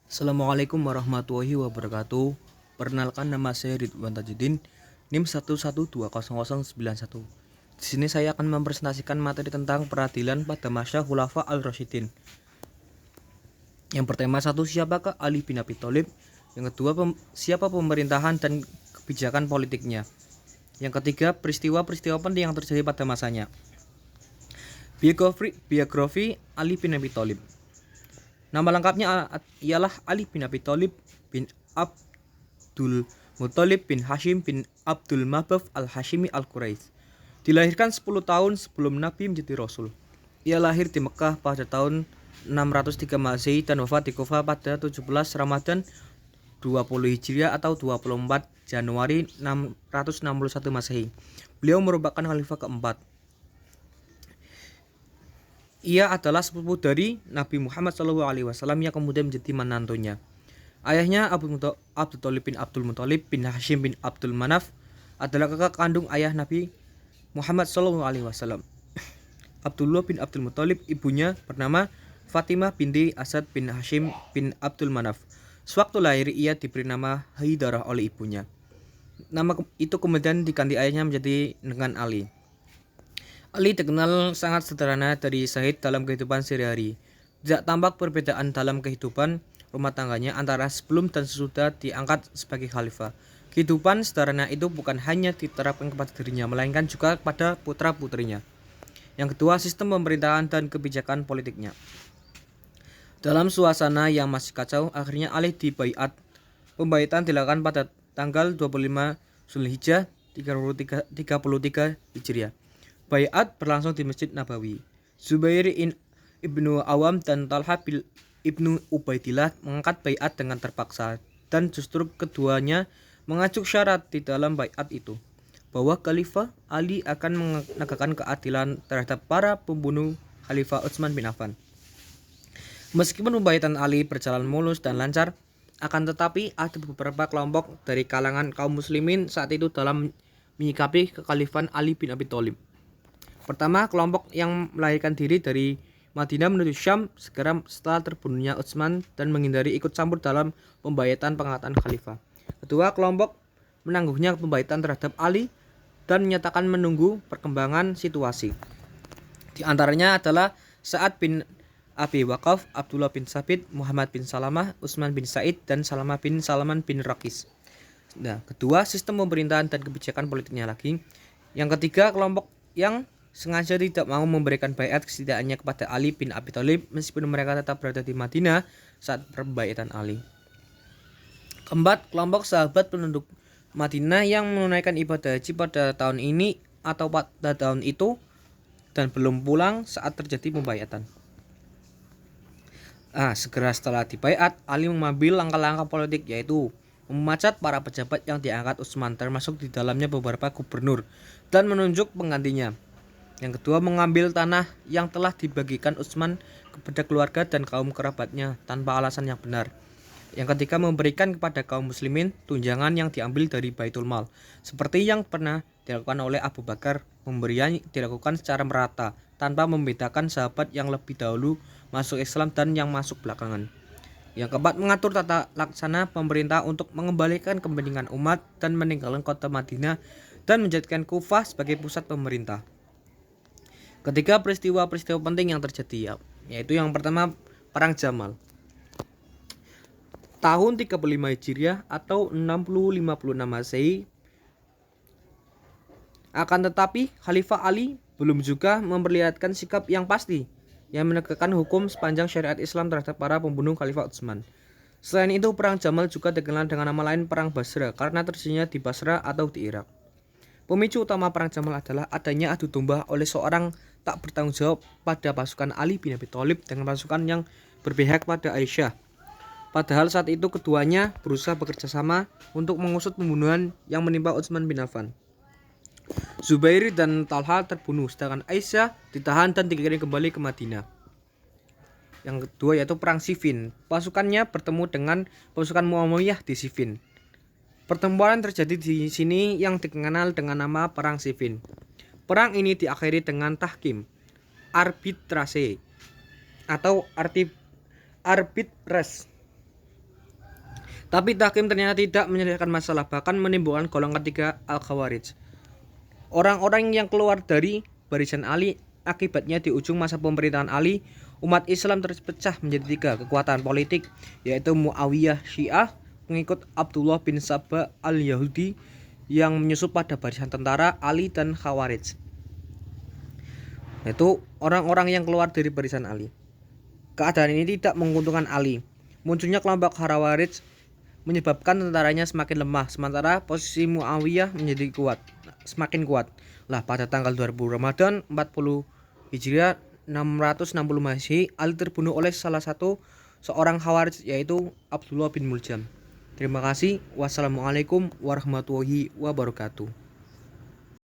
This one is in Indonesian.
Assalamualaikum warahmatullahi wabarakatuh. Perkenalkan, nama saya Ridwan Tajudin, NIM 1120091. Di sini saya akan mempresentasikan materi tentang peradilan pada masa Khulafa al-Rasyidin. Yang pertama, siapakah Ali bin Abi Thalib? Yang kedua, siapa pemerintahan dan kebijakan politiknya? Yang ketiga, peristiwa-peristiwa penting yang terjadi pada masanya. Biografi Ali bin Abi Thalib. Nama lengkapnya ialah Ali bin Abi Thalib bin Abdul Muthalib bin Hashim bin Abdul Mabaf al-Hashimi al-Quraisy. Dilahirkan 10 tahun sebelum Nabi menjadi Rasul. Ia lahir di Mekah pada tahun 603 Masehi dan wafat di Kufah pada 17 Ramadan 20 Hijriah atau 24 Januari 661 Masehi. Beliau merupakan khalifah keempat. Ia adalah sepupu dari Nabi Muhammad SAW yang kemudian menjadi menantunya. Ayahnya Abdul Thalib bin Abdul Muthalib bin Hashim bin Abdul Manaf adalah kakak kandung ayah Nabi Muhammad SAW. Abdullah bin Abdul Muthalib, ibunya bernama Fatimah binti Asad bin Hashim bin Abdul Manaf. Sewaktu lahir ia diberi nama Haidarah oleh ibunya. Nama itu kemudian diganti ayahnya menjadi dengan Ali. Ali dikenal sangat sederhana dari Zahid dalam kehidupan sehari-hari. Tidak tampak perbedaan dalam kehidupan rumah tangganya antara sebelum dan sesudah diangkat sebagai khalifah. Kehidupan sederhana itu bukan hanya diterapkan kepada dirinya, melainkan juga kepada putra-putrinya. Yang kedua, sistem pemerintahan dan kebijakan politiknya. Dalam suasana yang masih kacau, akhirnya Ali dibaiat. Pembaiatan dilakukan pada tanggal 25 Zulhijjah 33 Hijriah. Baiat berlangsung di Masjid Nabawi. Zubair ibnu Awam dan Talha ibnu Ubaidillah mengangkat baiat dengan terpaksa, dan justru keduanya mengajuk syarat di dalam baiat itu bahwa Khalifah Ali akan menegakkan keadilan terhadap para pembunuh Khalifah Utsman bin Affan. Meskipun pembaiatan Ali berjalan mulus dan lancar, akan tetapi ada beberapa kelompok dari kalangan kaum muslimin saat itu dalam menyikapi kekhalifahan Ali bin Abi Thalib. Pertama, kelompok yang melarikan diri dari Madinah menuju Syam segera setelah terbunuhnya Utsman dan menghindari ikut campur dalam pembaiatan pengangkatan khalifah. Kedua, kelompok menangguhnya pembaiatan terhadap Ali dan menyatakan menunggu perkembangan situasi. Di antaranya adalah Sa'ad bin Abi Waqqaf, Abdullah bin Sabit, Muhammad bin Salamah, Utsman bin Said, dan Salamah bin Salman bin Raqis. Nah, kedua, sistem pemerintahan dan kebijakan politiknya lagi. Yang ketiga, kelompok yang sengaja tidak mau memberikan baiat kesetiaannya kepada Ali bin Abi Thalib meskipun mereka tetap berada di Madinah saat pembaiatan Ali. Keempat, kelompok sahabat penduduk Madinah yang menunaikan ibadah haji pada tahun ini atau pada tahun itu dan belum pulang saat terjadi pembaiatan. Segera setelah dibaiat, Ali mengambil langkah-langkah politik, yaitu memecat para pejabat yang diangkat Utsman, termasuk di dalamnya beberapa gubernur, dan menunjuk penggantinya. Yang kedua, mengambil tanah yang telah dibagikan Utsman kepada keluarga dan kaum kerabatnya tanpa alasan yang benar. Yang ketiga, memberikan kepada kaum muslimin tunjangan yang diambil dari Baitul Mal, seperti yang pernah dilakukan oleh Abu Bakar. Pemberian dilakukan secara merata tanpa membedakan sahabat yang lebih dahulu masuk Islam dan yang masuk belakangan. Yang keempat, mengatur tata laksana pemerintah untuk mengembalikan kepentingan umat dan meninggalkan kota Madinah dan menjadikan Kufah sebagai pusat pemerintah. Ketiga, peristiwa-peristiwa penting yang terjadi, yaitu yang pertama, Perang Jamal. Tahun 35 Hijriah atau 6056 Masehi. Akan tetapi, Khalifah Ali belum juga memperlihatkan sikap yang pasti yang menegakkan hukum sepanjang syariat Islam terhadap para pembunuh Khalifah Utsman. Selain itu, Perang Jamal juga dikenal dengan nama lain Perang Basra karena terjadinya di Basra atau di Irak. Pemicu utama Perang Jamal adalah adanya adu domba oleh seorang tak bertanggung jawab pada pasukan Ali bin Abi Thalib dengan pasukan yang berpihak pada Aisyah. Padahal saat itu keduanya berusaha bekerja sama untuk mengusut pembunuhan yang menimpa Utsman bin Affan. Zubair dan Talha terbunuh, sedangkan Aisyah ditahan dan dikirim kembali ke Madinah. Yang kedua yaitu Perang Siffin. Pasukannya bertemu dengan pasukan Muawiyyah di Siffin. Pertempuran terjadi di sini yang dikenal dengan nama Perang Siffin. Perang ini diakhiri dengan tahkim, arbitrase, atau arbitrase. Tapi tahkim ternyata tidak menyelesaikan masalah, bahkan menimbulkan golongan ketiga Al-Khawarij. Orang-orang yang keluar dari barisan Ali, akibatnya di ujung masa pemerintahan Ali, umat Islam terpecah menjadi tiga kekuatan politik, yaitu Muawiyah Syiah, pengikut Abdullah bin Saba al-Yahudi yang menyusup pada barisan tentara Ali, dan Khawarij, yaitu orang-orang yang keluar dari barisan Ali. Keadaan ini tidak menguntungkan Ali. Munculnya kelompok Khawarij menyebabkan tentaranya semakin lemah, sementara posisi Muawiyah semakin kuat. Lah, pada tanggal 2000 Ramadan 40 Hijriah 660 Masehi, Ali terbunuh oleh salah satu seorang Khawarij, yaitu Abdullah bin Muljam. Terima kasih. Wassalamualaikum warahmatullahi wabarakatuh.